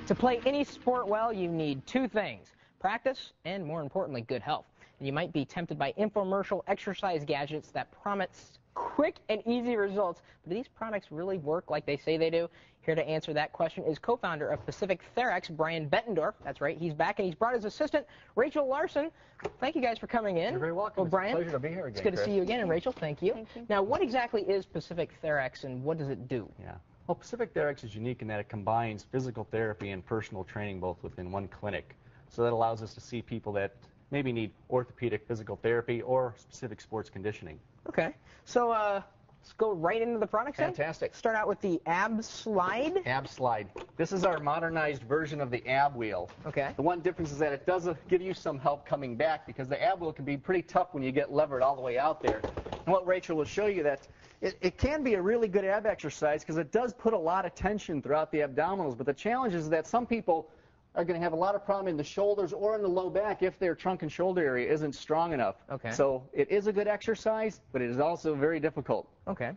To play any sport well, you need two things: practice and, more importantly, good health. And you might be tempted by infomercial exercise gadgets that promise quick and easy results. But do these products really work like they say they do? Here to answer that question is co-founder of Pacific Therex, Brian Bettendorf. That's right, he's back, and he's brought his assistant, Rachel Larson. Thank you guys for coming in. You're very welcome. Well, Brian, it's a pleasure to be here again. It's good to see you again, and Rachel, thank you. Thank you. Now, what exactly is Pacific Therex, and what does it do? Yeah. Well, Pacific Therex is unique in that it combines physical therapy and personal training both within one clinic. So that allows us to see people that maybe need orthopedic physical therapy or specific sports conditioning. Okay. So let's go right into the products then. Fantastic. Start out with the Ab Slide. Ab Slide. This is our modernized version of the ab wheel. Okay. The one difference is that it does give you some help coming back, because the ab wheel can be pretty tough when you get levered all the way out there. And what Rachel will show you, that it can be a really good ab exercise because it does put a lot of tension throughout the abdominals, but the challenge is that some people are going to have a lot of problem in the shoulders or in the low back if their trunk and shoulder area isn't strong enough. Okay. So it is a good exercise, but it is also very difficult. Okay.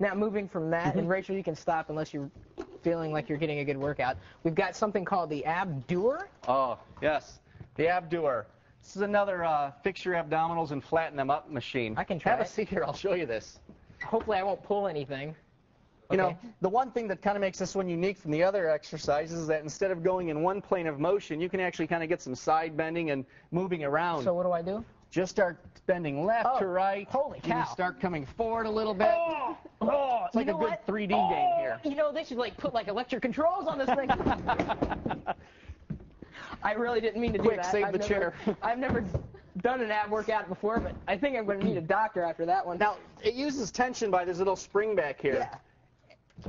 Now, moving from that, and Rachel, you can stop unless you're feeling like you're getting a good workout. We've got something called the Ab Doer. Oh, yes, the Ab Doer. This is another fix your abdominals and flatten them up machine. I can try Have a it. seat here. I'll show you this. Hopefully I won't pull anything. You know, Okay. the one thing that kind of makes this one unique from the other exercises is that instead of going in one plane of motion, you can actually kind of get some side bending and moving around. So what do I do? Just start bending left to right. Holy You can cow. start coming forward a little bit. Oh, It's like a good 3D game here. You know, they should like put like electric controls on this thing. I really didn't mean to do Quick, that. save the chair. I've never done an ab workout before, but I think I'm going to need a doctor after that one. Now, it uses tension by this little spring back here. Yeah.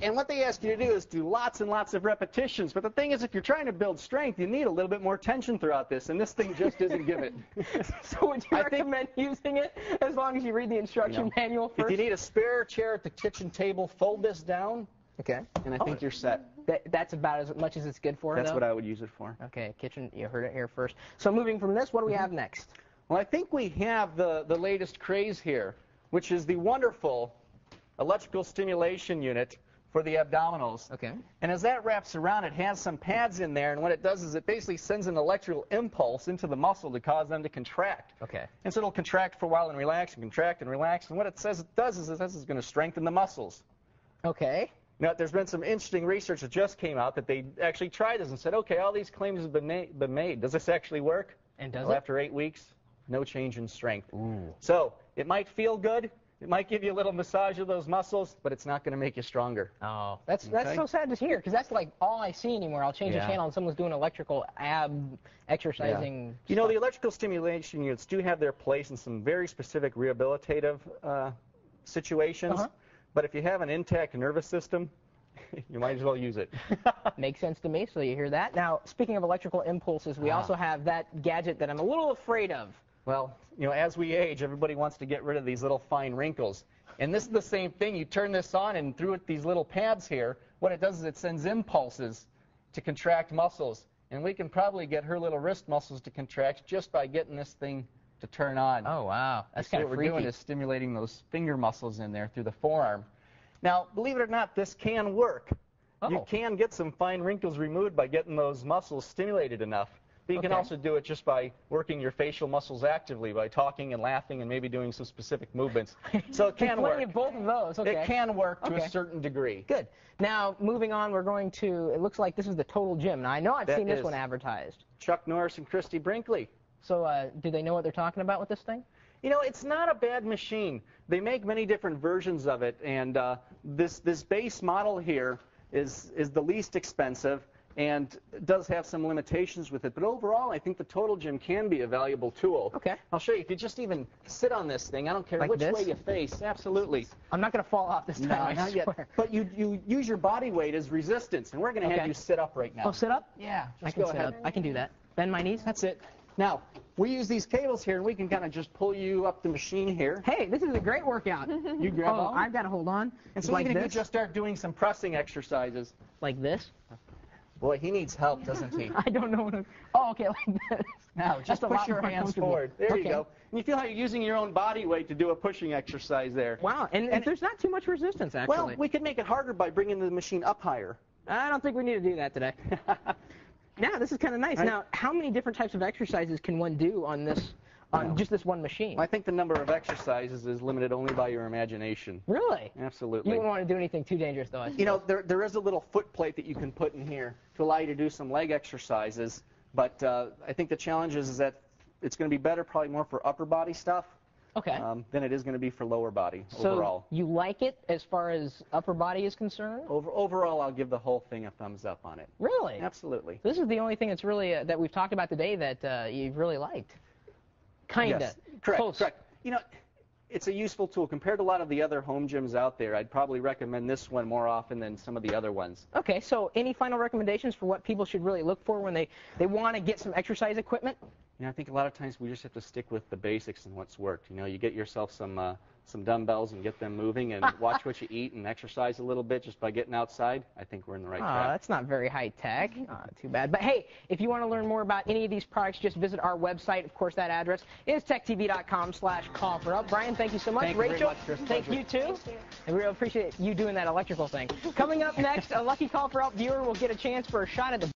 And what they ask you to do is do lots and lots of repetitions. But the thing is, if you're trying to build strength, you need a little bit more tension throughout this, and this thing just isn't giving it. So would you recommend using it as long as you read the instruction manual first? If you need a spare chair at the kitchen table, fold this down, Okay. and I think you're set. That's about as much as it's good for, That's though? what I would use it for. Okay, kitchen, you heard it here first. So moving from this, what do we have next? Well, I think we have the latest craze here, which is the wonderful electrical stimulation unit for the abdominals. Okay. And as that wraps around, it has some pads in there, and what it does is it basically sends an electrical impulse into the muscle to cause them to contract. Okay. And so it'll contract for a while and relax and contract and relax, and what it says it does is this is going to strengthen the muscles. Okay. Now, there's been some interesting research that just came out that they actually tried this and said, okay, all these claims have been made. Does this actually work? And does Well, it? after 8 weeks, no change in strength. Ooh. So it might feel good. It might give you a little massage of those muscles, but it's not going to make you stronger. Oh, that's Okay. so sad to hear, because that's like all I see anymore. I'll change the Yeah. channel and someone's doing electrical ab exercising. You know, stuff. the electrical stimulation units do have their place in some very specific rehabilitative situations, but if you have an intact nervous system, you might as well use it. Makes sense to me, so you hear that. Now, speaking of electrical impulses, we also have that gadget that I'm a little afraid of. Well, you know, as we age, everybody wants to get rid of these little fine wrinkles. And this is the same thing. You turn this on, and through it, these little pads here, what it does is it sends impulses to contract muscles. And we can probably get her little wrist muscles to contract just by getting this thing to turn on. Oh, wow. That's So kind what of we're doing freaky. is stimulating those finger muscles in there through the forearm. Now, believe it or not, this can work. You Oh. can get some fine wrinkles removed by getting those muscles stimulated enough. But you can Okay. also do it just by working your facial muscles actively, by talking and laughing and maybe doing some specific movements. So it can Plenty work. of both of those. Okay. It can work to Okay. a certain degree. Good. Now, moving on, we're going to, it looks like this is the Total Gym. Now, I know I've That seen this is. one advertised. Chuck Norris and Christy Brinkley. So do they know what they're talking about with this thing? You know, it's not a bad machine. They make many different versions of it, and this base model here is the least expensive and does have some limitations with it. But overall, I think the Total Gym can be a valuable tool. Okay. I'll show you. If you just even sit on this thing, I don't care Like which this? way you face. Absolutely. I'm not going to fall off this time, No, I not swear. yet. But you use your body weight as resistance, and we're going to have Okay. you sit up right now. Oh, sit up? Yeah, I just can go sit ahead. up. I can do that. Bend my knees. That's it. Now, we use these cables here, and we can kind of just pull you up the machine here. Hey, this is a great workout. You grab Oh, on. I've got to hold on. And so like even if you this? just start doing some pressing exercises. Like this? Boy, he needs help, doesn't he? I don't know what I'm... Oh, okay, like this. Now, That's just a push lot your more hands comfortable. forward. There you Okay. go. And you feel how you're using your own body weight to do a pushing exercise there. Wow, and there's not too much resistance, actually. Well, we could make it harder by bringing the machine up higher. I don't think we need to do that today. Yeah, this is kind of nice. Right. Now, how many different types of exercises can one do on this, just this one machine? I think the number of exercises is limited only by your imagination. Really? Absolutely. You wouldn't want to do anything too dangerous, though, I suppose. You know, there is a little foot plate that you can put in here to allow you to do some leg exercises, but I think the challenge is that it's going to be better probably more for upper body stuff. Okay. Than it is going to be for lower body so overall. You like it as far as upper body is concerned? Overall, I'll give the whole thing a thumbs up on it. Really? Absolutely. This is the only thing that's really that we've talked about today that you've really liked. Kinda. Yes. Correct. Close. Correct. You know, it's a useful tool compared to a lot of the other home gyms out there. I'd probably recommend this one more often than some of the other ones. Okay. So any final recommendations for what people should really look for when they want to get some exercise equipment? You know, I think a lot of times we just have to stick with the basics and what's worked. You know, you get yourself some dumbbells and get them moving and watch what you eat and exercise a little bit just by getting outside. I think we're in the right track. That's not very high tech. Too bad. But hey, if you want to learn more about any of these products, just visit our website. Of course, that address is techtv.com/call4help. Brian, thank you so much. Thank you Rachel, very much, Chris. thank you too. And we really appreciate you doing that electrical thing. Coming up next, a lucky call for help viewer will get a chance for a shot at the